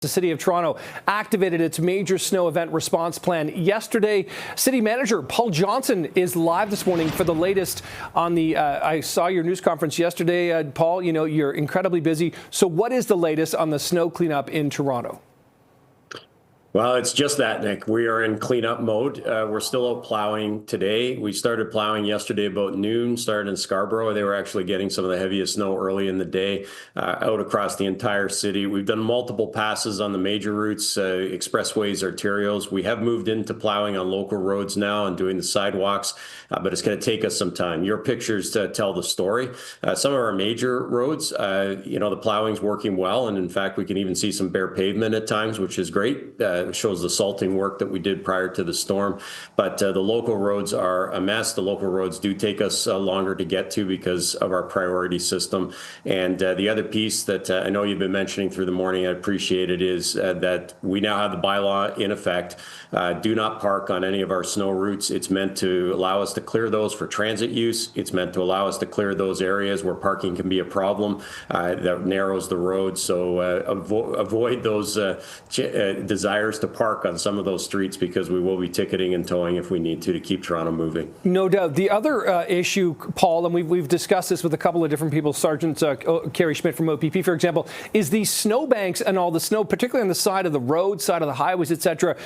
The City of Toronto activated its major snow event response plan yesterday. City Manager Paul Johnson is live this morning for the latest on the, I saw your news conference yesterday, Paul. You know, you're incredibly busy. So what is the latest on the snow cleanup in Toronto? Well, it's just that, Nick. We are in cleanup mode. We're still out plowing today. We started plowing yesterday about noon, started in Scarborough. They were actually getting some of the heaviest snow early in the day out across the entire city. We've done multiple passes on the major routes, expressways, arterials. We have moved into plowing on local roads now and doing the sidewalks, but it's going to take us some time. Your pictures tell the story. Some of our major roads, the plowing's working well. And in fact, we can even see some bare pavement at times, which is great. It shows the salting work that we did prior to the storm. But the local roads are a mess. The local roads do take us longer to get to because of our priority system. And the other piece that I know you've been mentioning through the morning, I appreciate it, is that we now have the bylaw in effect. Do not park on any of our snow routes. It's meant to allow us to clear those for transit use. It's meant to allow us to clear those areas where parking can be a problem that narrows the road. So avoid those desires to park on some of those streets, because we will be ticketing and towing if we need to keep Toronto moving. No doubt. The other issue, Paul, and we've discussed this with a couple of different people, Sergeant Kerry Schmidt from OPP, for example, is these snowbanks and all the snow, particularly on the side of the road, side of the highways, etc.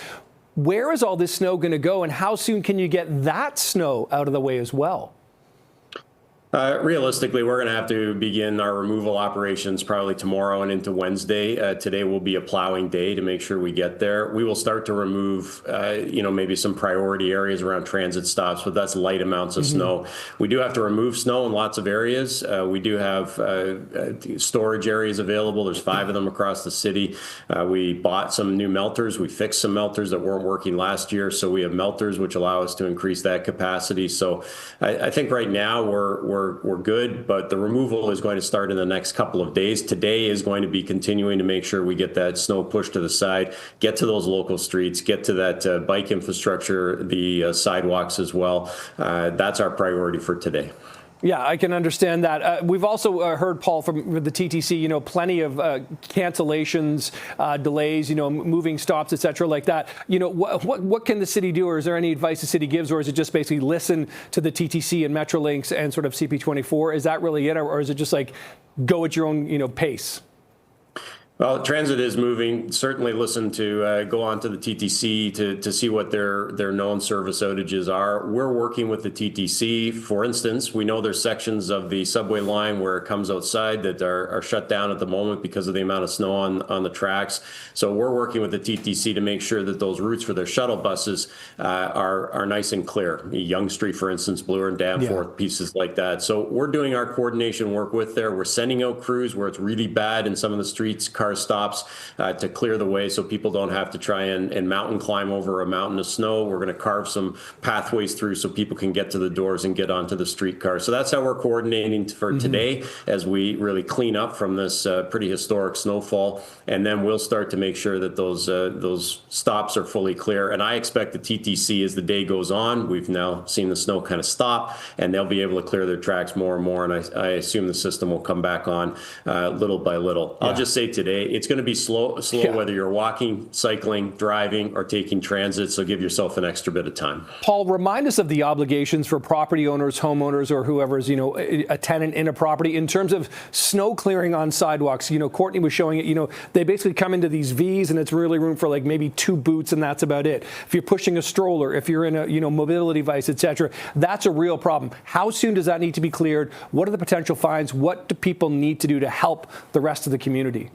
Where is all this snow going to go, and how soon can you get that snow out of the way as well? Realistically, we're going to have to begin our removal operations probably tomorrow and into Wednesday. Today will be a plowing day to make sure we get there. We will start to remove, maybe some priority areas around transit stops, but that's light amounts of snow. We do have to remove snow in lots of areas. We do have storage areas available. There's 5 of them across the city. We bought some new melters. We fixed some melters that weren't working last year. So we have melters which allow us to increase that capacity. So I think right now we're good, but the removal is going to start in the next couple of days. Today is going to be continuing to make sure we get that snow pushed to the side, get to those local streets, get to that bike infrastructure, the sidewalks as well. That's our priority for today. Yeah, I can understand that. We've also heard, Paul, from the TTC, plenty of cancellations, delays, moving stops, et cetera, like that. What can the city do, or is there any advice the city gives, or is it just basically listen to the TTC and Metrolinx and sort of CP24? Is that really it, or is it just like go at your own, pace? Well, transit is moving. Certainly listen to go on to the TTC to see what their known service outages are. We're working with the TTC. For instance, we know there's sections of the subway line where it comes outside that are shut down at the moment because of the amount of snow on the tracks. So we're working with the TTC to make sure that those routes for their shuttle buses are nice and clear. Yonge Street, for instance, Bloor and Danforth, pieces like that. So we're doing our coordination work with there. We're sending out crews where it's really bad in some of the streets, car stops to clear the way so people don't have to try and mountain climb over a mountain of snow. We're going to carve some pathways through so people can get to the doors and get onto the streetcar. So that's how we're coordinating for today as we really clean up from this pretty historic snowfall. And then we'll start to make sure that those stops are fully clear. And I expect the TTC, as the day goes on, we've now seen the snow kind of stop, and they'll be able to clear their tracks more and more. And I assume the system will come back on little by little. I'll just say today, it's going to be slow, whether you're walking, cycling, driving, or taking transit. So give yourself an extra bit of time. Paul, remind us of the obligations for property owners, homeowners, or whoever's, a tenant in a property in terms of snow clearing on sidewalks. Courtney was showing it, they basically come into these V's and it's really room for like maybe 2 boots and that's about it. If you're pushing a stroller, if you're in a, mobility device, etc., that's a real problem. How soon does that need to be cleared? What are the potential fines? What do people need to do to help the rest of the community?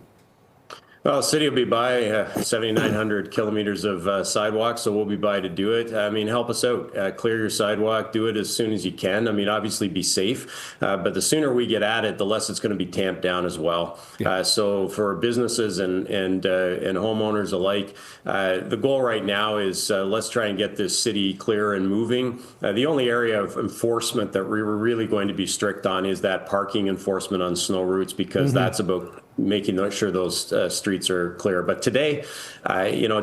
Well, the city will be by 7,900 kilometers of sidewalks, so we'll be by to do it. I mean, help us out. Clear your sidewalk. Do it as soon as you can. I mean, obviously be safe, but the sooner we get at it, the less it's going to be tamped down as well. So for businesses and homeowners alike, the goal right now is let's try and get this city clear and moving. The only area of enforcement that we were really going to be strict on is that parking enforcement on snow routes, because that's about making sure those streets are clear. But today,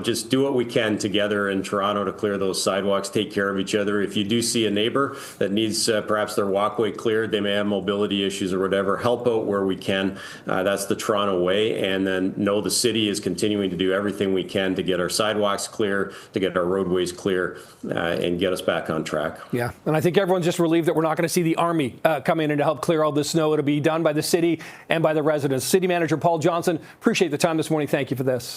just do what we can together in Toronto to clear those sidewalks, take care of each other. If you do see a neighbor that needs perhaps their walkway cleared, they may have mobility issues or whatever, help out where we can. That's the Toronto way. And then know the city is continuing to do everything we can to get our sidewalks clear, to get our roadways clear, and get us back on track. Yeah, and I think everyone's just relieved that we're not going to see the Army come in and to help clear all this snow. It'll be done by the city and by the residents. City Manager Paul Johnson, appreciate the time this morning. Thank you for this.